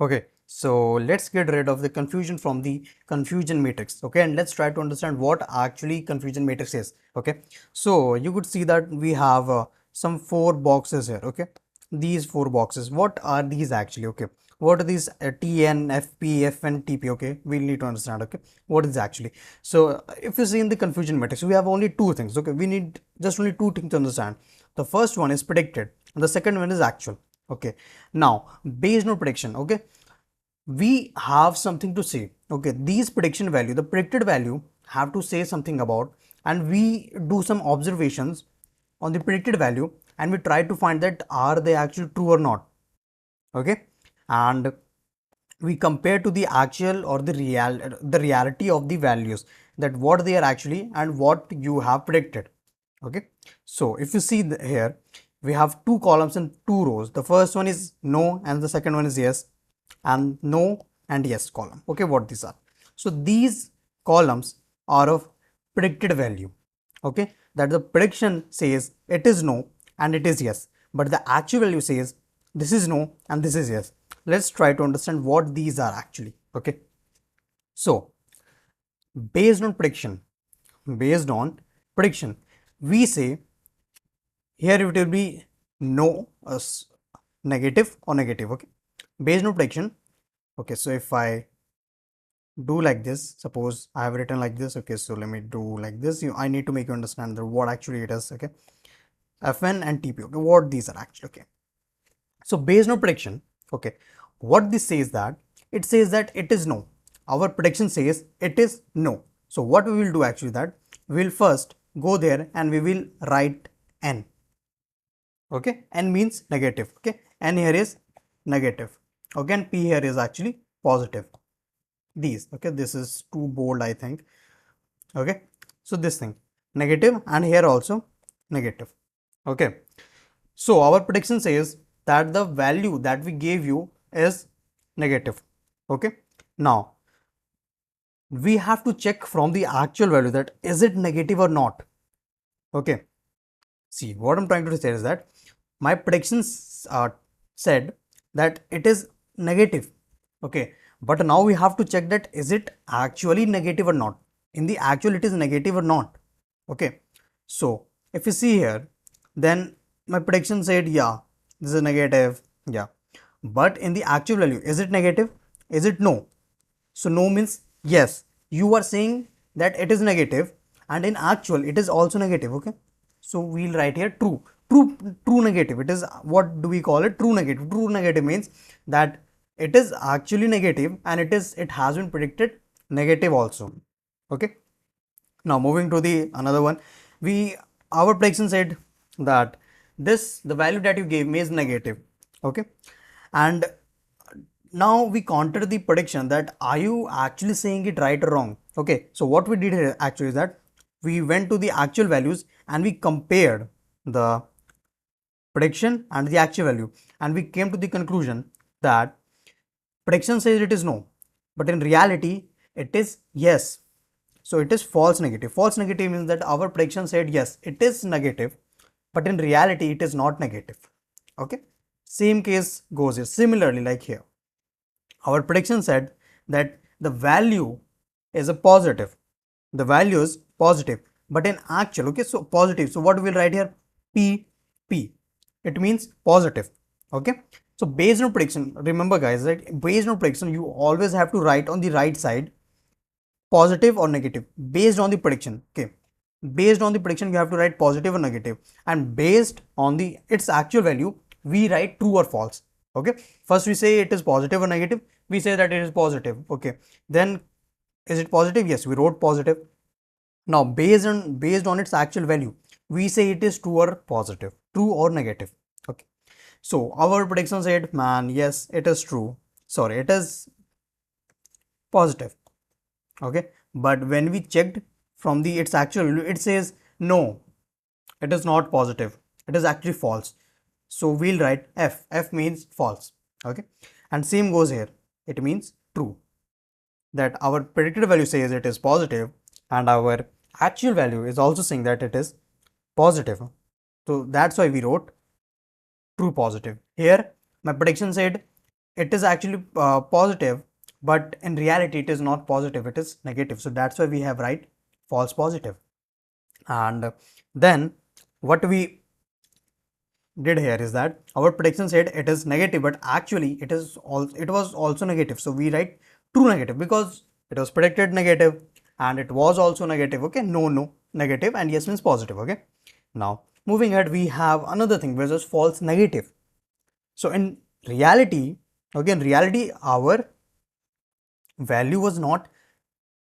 Okay, so let's get rid of the confusion from the confusion matrix. Okay, and let's try to understand what actually confusion matrix is. Okay, so you could see that we have some four boxes here. Okay, these four boxes, what are these actually? Okay, what are these TN, FP, FN, TP? Okay, we need to understand. Okay, what is actually? So if you see in the confusion matrix, we have only two things. Okay, we need just only two things to understand. The first one is predicted, and the second one is actual. Okay, now based on prediction, okay, we have something to say. Okay, these prediction value, the predicted value have to say something about, and we do some observations on the predicted value and we try to find that are they actually true or not. Okay, and we compare to the actual or the reality of the values, that what they are actually and what you have predicted. Okay, so if you see here, we have two columns and two rows. The first one is no and the second one is yes, and no and yes column. Okay, what these are? So these columns are of predicted value. Okay, that the prediction says it is no and it is yes, but the actual value says this is no and this is yes. Let's try to understand what these are actually. Okay, so based on prediction, based on prediction, we say here it will be no, negative or negative. Okay, based on prediction. Okay, so if I do like this, suppose I have written like this. Okay, so let me do like this. I need to make you understand that what actually it is. Okay, FN and TP. Okay, what these are actually. Okay, so based on prediction, okay, what this says that it says that it is no. Our prediction says it is no. So what we will do actually, that we will first go there and we will write n. Okay, n means negative. Okay, n here is negative. Okay, and p here is actually positive. These, okay, this is too bold, I think. Okay, so this thing negative, and here also negative. Okay, so our prediction says that the value that we gave you is negative. Okay, now we have to check from the actual value that is it negative or not. Okay, see, what I'm trying to say is that my predictions said that it is negative. Okay, but now we have to check that is it actually negative or not. In the actual it is negative or not. Okay, so if you see here, then my prediction said yeah, this is negative, yeah, but in the actual value, is it negative? Is it no? So no means yes, you are saying that it is negative, and in actual it is also negative. Okay, so we'll write here true. True negative, it is, what do we call it? True negative. True negative means that it is actually negative and it has been predicted negative also. Okay, now moving to the another one, we our prediction said that this, the value that you gave me is negative. Okay, and now we counter the prediction that are you actually saying it right or wrong. Okay, so what we did here actually is that we went to the actual values and we compared the prediction and the actual value, and we came to the conclusion that prediction says it is no, but in reality it is yes. So it is false negative. False negative means that our prediction said yes, it is negative, but in reality it is not negative. Okay, same case goes here. Similarly, like here, our prediction said that the value is a positive. The value is positive, but in actual, okay, so positive. So what we'll write here? P, P. It means positive. Okay. So based on prediction, remember guys, right? Based on prediction, you always have to write on the right side positive or negative based on the prediction. Okay. Based on the prediction, you have to write positive or negative, and based on the its actual value, we write true or false. Okay, first we say it is positive or negative, we say that it is positive. Okay, then is it positive? Yes, we wrote positive. Now based on its actual value, we say it is true or positive, true or negative. Okay, so our prediction said, man, yes, it is true, sorry, it is positive. Okay, but when we checked from the its actual value, it says no, it is not positive, it is actually false. So we'll write F. F means false. Okay, and same goes here, it means true, that our predicted value says it is positive and our actual value is also saying that it is positive. So that's why we wrote true positive. Here my prediction said it is actually positive, but in reality it is not positive, it is negative. So that's why we have write false positive. And then what we did here is that our prediction said it is negative, but actually it was also negative. So we write true negative because it was predicted negative and it was also negative. Okay, no negative, and yes means positive. Okay, now moving ahead, we have another thing which is false negative. So in reality, again, reality, value was not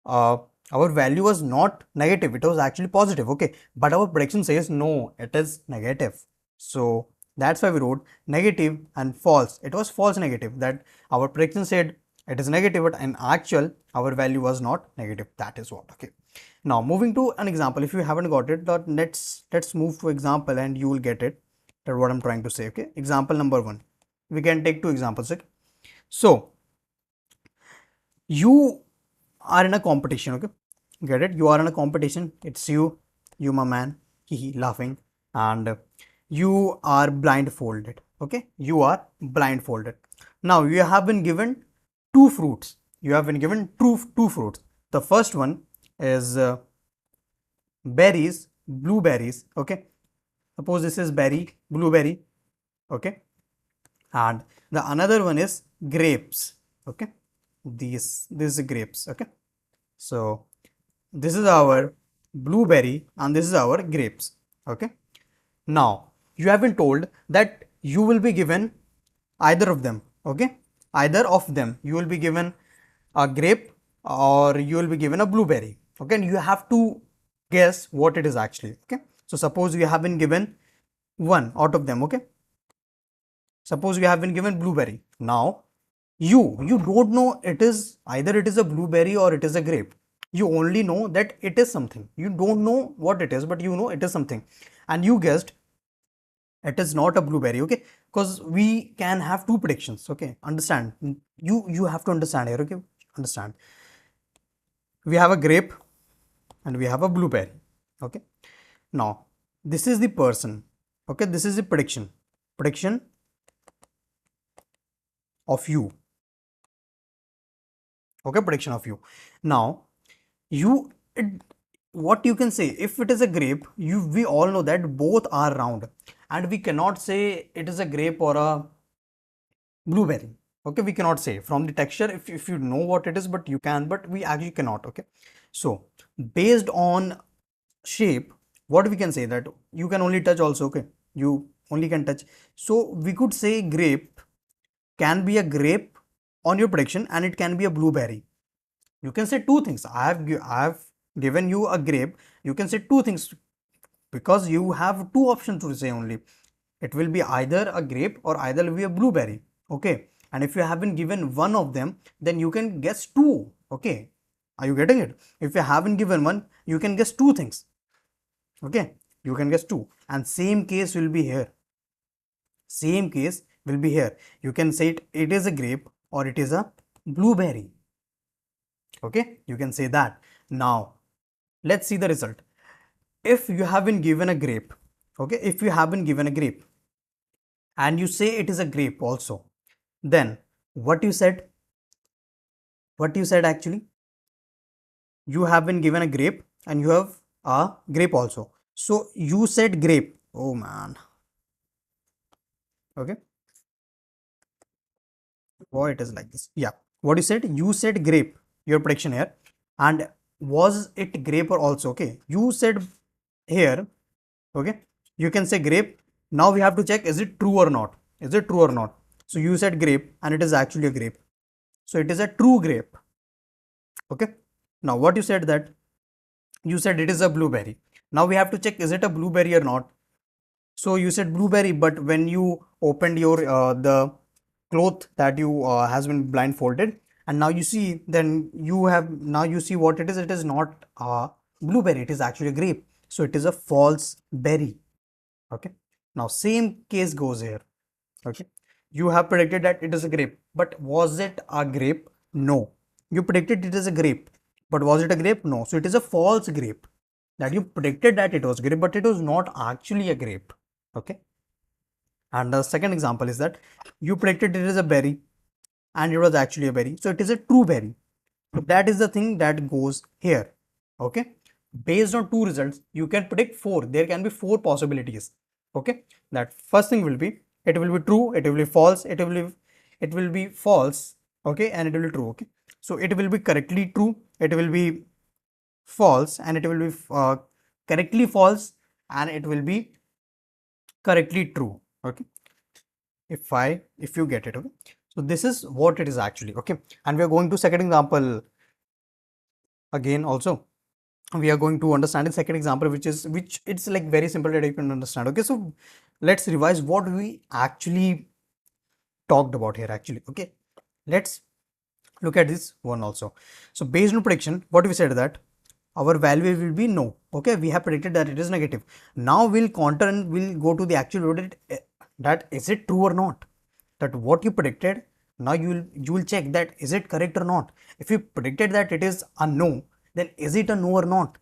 uh, our value was not negative, it was actually positive. Okay, but our prediction says no, it is negative. So that's why we wrote negative and false. It was false negative, that our prediction said it is negative, but in actual our value was not negative. That is what. Okay, now moving to an example. If you haven't got it, let's move to example and you will get it, that what I'm trying to say. Okay, example number 1, we can take 2 examples. Okay, so you are in a competition. Okay, get it, you are in a competition, it's you my man, he laughing, and you are blindfolded. Okay, you are blindfolded. Now you have been given two fruits, you have been given two fruits. The first one is berries, blueberries. Okay, suppose this is berry, blueberry. Okay, and the another one is grapes. Okay, these grapes. Okay, so this is our blueberry and this is our grapes. Okay, now you have been told that you will be given either of them. Okay, either of them, you will be given a grape or you will be given a blueberry. Okay, and you have to guess what it is actually. Okay, so suppose you have been given one out of them. Okay, suppose you have been given blueberry. Now you don't know it is either it is a blueberry or it is a grape. You only know that it is something, you don't know what it is, but you know it is something, and you guessed it is not a blueberry. Okay, because we can have two predictions. Okay, understand, you have to understand here. Okay, understand, we have a grape and we have a blueberry. Okay, now this is the person. Okay, this is the prediction of you. Okay, prediction of you. Now you it, what you can say, if it is a grape, we all know that both are round, and we cannot say it is a grape or a blueberry. Okay, we cannot say from the texture, if you know what it is, but you can, but we actually cannot. Okay, so based on shape, what we can say, that you can only touch also. Okay, you only can touch, so we could say grape can be a grape on your prediction and it can be a blueberry. You can say two things. I have given you a grape, you can say two things, because you have two options to say only. It will be either a grape or either will be a blueberry. Okay, and if you have been given one of them, then you can guess two. Okay, are you getting it? If you haven't given one, you can guess two things. Okay, you can guess two, and same case will be here. Same case will be here. You can say it is a grape or it is a blueberry. Okay, you can say that. Now let's see the result. If you have been given a grape, okay, if you have been given a grape and you say it is a grape also, then what you said, actually, you have been given a grape and you have a grape also. So you said grape. Oh man. Okay, why it is like this? Yeah, what you said, you said grape, your prediction here. And was it grape or also? Okay, you said here. Okay, you can say grape. Now we have to check, is it true or not? Is it true or not? So you said grape and it is actually a grape, so it is a true grape. Okay, now what you said, that you said it is a blueberry. Now we have to check, is it a blueberry or not? So you said blueberry, but when you opened your the cloth that you has been blindfolded, and now you see, then you have, now you see what it is. It is not a blueberry, it is actually a grape, so it is a false berry. Okay, now same case goes here. Okay, you have predicted that it is a grape, but was it a grape? No, you predicted it is a grape, but was it a grape? No, so it is a false grape, that you predicted that it was grape, but it was not actually a grape. Okay, and the second example is that you predicted it is a berry, and it was actually a berry, so it is a true berry. So that is the thing that goes here. Okay, based on two results you can predict four. There can be four possibilities. Okay, that first thing will be, it will be true, it will be false, it will be false, okay, and it will be true. Okay, so it will be correctly true, it will be false, and it will be correctly false, and it will be correctly true. Okay, if you get it. Okay, so this is what it is actually. Okay, and we are going to second example again. Also we are going to understand the second example, which it's like very simple that you can understand. Okay, so let's revise what we actually talked about here actually. Okay, let's look at this one also. So based on prediction, what we said, that our value will be no. Okay, we have predicted that it is negative. Now we'll counter and we'll go to the actual value, that is it true or not, that what you predicted. Now you will check that is it correct or not. If you predicted that it is a no, then is it a no or not.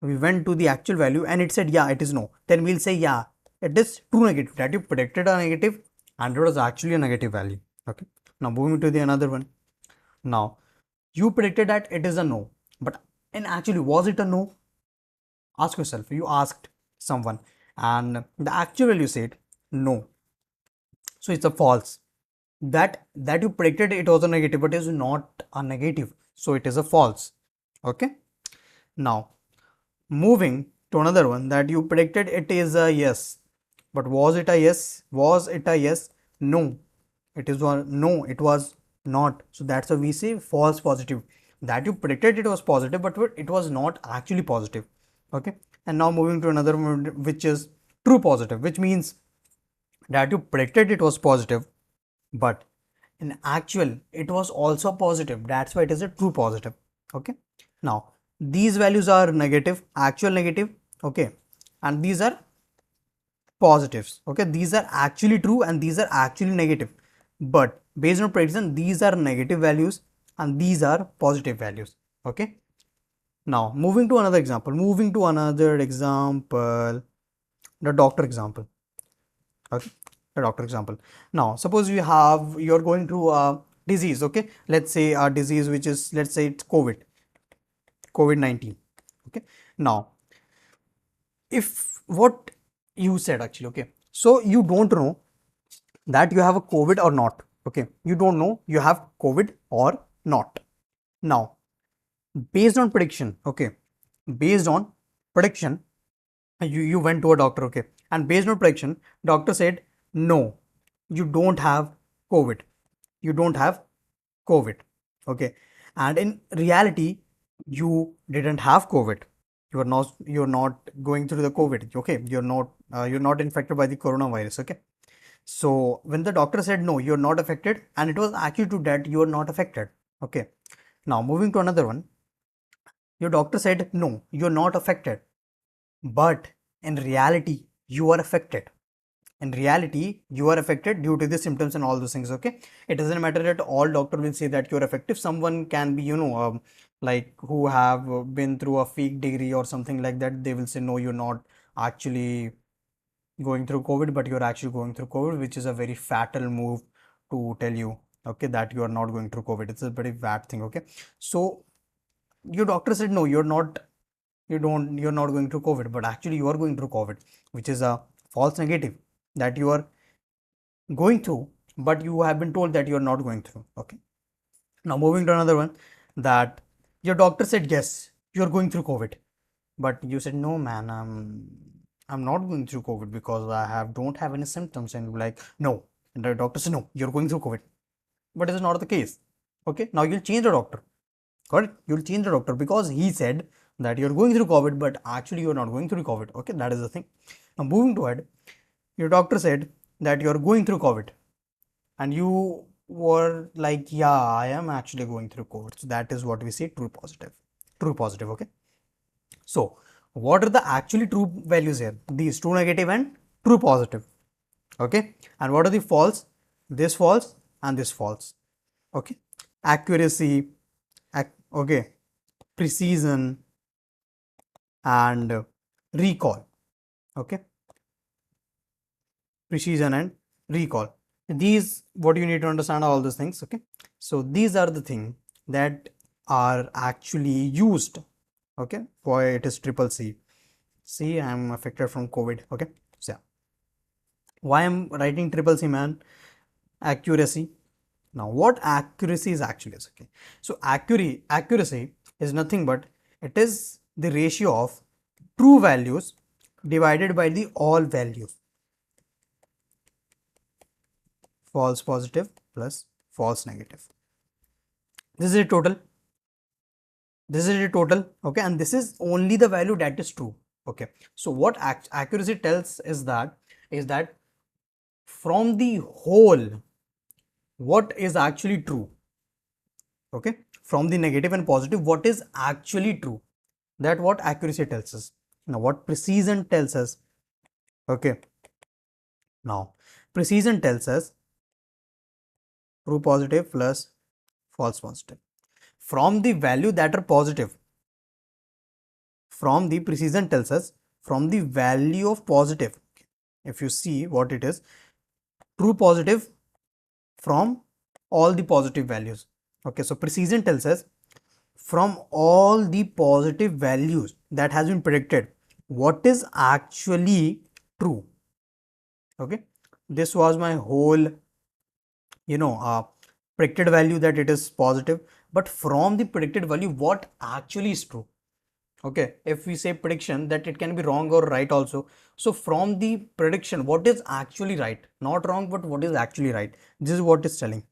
We went to the actual value and it said yeah, it is no, then we'll say yeah, it is true negative, that you predicted a negative and it was actually a negative value. Okay, now moving to the another one. Now you predicted that it is a no, but and actually was it a no? Ask yourself. You asked someone and the actual value said no, so it's a false. That you predicted it was a negative, but it is not a negative, so it is a false. Okay, now moving to another one, that you predicted it is a yes, but was it a yes? Was it a yes? No, it is one. No, it was not. So that's why we say false positive. That you predicted it was positive, but it was not actually positive. Okay, and now moving to another one, which is true positive, which means that you predicted it was positive, but in actual it was also positive. That's why it is a true positive. Okay, now these values are negative, actual negative. Okay, and these are positives. Okay, these are actually true and these are actually negative, but based on prediction these are negative values and these are positive values. Okay, now moving to another example, the doctor example. Okay, the doctor example. Now suppose you're going through a disease. Okay, let's say a disease which is, let's say it's COVID-19. Okay, now if what you said actually, okay, so you don't know that you have a COVID or not. Okay, you don't know you have COVID or not. Now based on prediction, okay, based on prediction, you went to a doctor. Okay, and based on prediction, doctor said no, you don't have COVID, you don't have COVID. Okay, and in reality you didn't have COVID. You're not going through the COVID. Okay, you're not infected by the coronavirus. Okay, so when the doctor said no, you're not affected, and it was actually true that you're not affected. Okay, now moving to another one. Your doctor said no, you're not affected, but in reality you are affected. In reality you are affected due to the symptoms and all those things. Okay, it doesn't matter that all doctor will say that you're affected. Someone can be, like who have been through a fake degree or something like that, they will say no, you're not actually going through COVID, but you're actually going through COVID, which is a very fatal move to tell you, okay, that you are not going through COVID. It's a very bad thing. Okay, so your doctor said no, you're not going through COVID, but actually you are going through COVID, which is a false negative, that you are going through, but you have been told that you are not going through. Okay, now moving to another one, that your doctor said yes, you're going through COVID, but you said no, man, I'm not going through COVID because don't have any symptoms, and like no, and the doctor said no, you're going through COVID, but it is not the case. Okay, now you'll change the doctor. Got it? You'll change the doctor because he said that you're going through COVID, but actually you're not going through COVID. Okay, that is the thing. Now moving to it, your doctor said that you're going through COVID, and you were like, yeah, I am actually going through COVID. So that is what we say true positive. True positive. Okay. So what are the actually true values here? These true negative and true positive. Okay. And what are the false? This false and this false. Okay. Accuracy. Okay. Precision and recall. Okay, precision and recall, these what you need to understand, all these things. Okay, So these are the things that are actually used, okay, why it is triple C. See, I am affected from COVID, okay. So yeah, why I'm writing triple C, man? Accuracy. Now what accuracy is actually is, okay, so accuracy is nothing but it is the ratio of true values divided by the all values, false positive plus false negative. This is a total, okay, and this is only the value that is true, okay. So what accuracy tells is that from the whole what is actually true, okay, from the negative and positive what is actually true, that what accuracy tells us. Now what precision tells us, okay, now precision tells us true positive plus false positive from the value that are positive, from the precision tells us from the value of positive. If you see what it is, true positive from all the positive values, okay. So precision tells us from all the positive values that has been predicted what is actually true, okay. This was my whole, predicted value that it is positive, but from the predicted value what actually is true, okay. If we say prediction, that it can be wrong or right also. So from the prediction what is actually right, not wrong, but what is actually right, this is what is telling.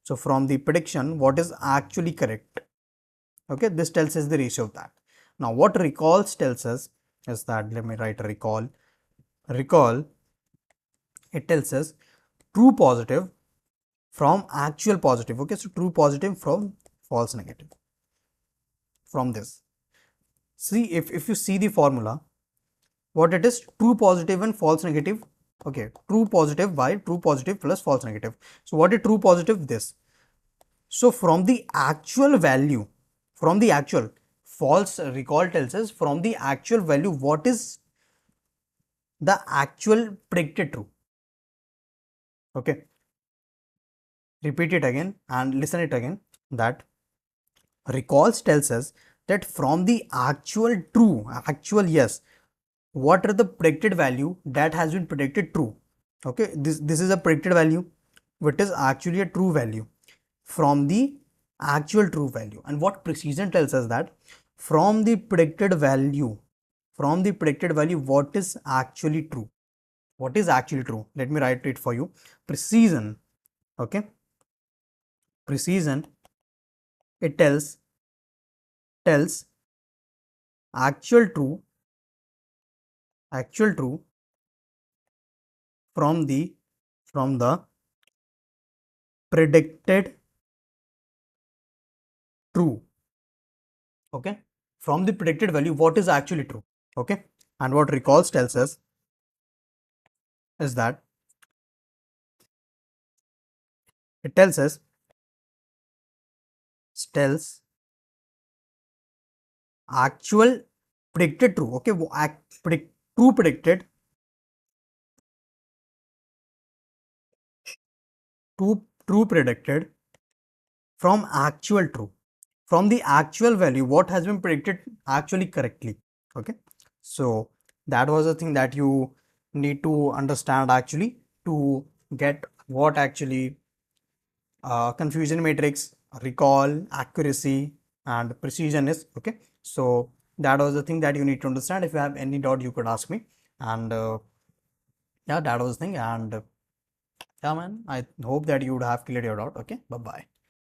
So from the prediction what is actually correct, okay, this tells us the ratio of that. Now what recalls tells us is that, let me write recall, it tells us true positive from actual positive, okay. So true positive from false negative. From this, see, if you see the formula, what it is, true positive and false negative, okay, true positive by true positive plus false negative. So what is true positive? This. So from the actual value, from the actual, false recall tells us from the actual value what is the actual predicted true, okay. Repeat it again and listen it again, that recalls tells us that from the actual true, actual yes, what are the predicted value that has been predicted true, okay. This is a predicted value, what is actually a true value from the actual true value. And what precision tells us that from the predicted value, what is actually true, what is actually true. Let me write it for you. Precision, okay, precision, it tells actual true from the predicted true, okay, from the predicted value what is actually true, okay. And what recalls tells us is that it tells actual predicted true, okay, true predicted, true predicted from actual true, from the actual value what has been predicted actually correctly, okay. So that was the thing that you need to understand actually to get what actually confusion matrix, recall, accuracy and precision is, okay. So that was the thing that you need to understand. If you have any doubt you could ask me, and yeah, that was the thing. And yeah, man, I hope that you would have cleared your doubt. Okay, bye bye.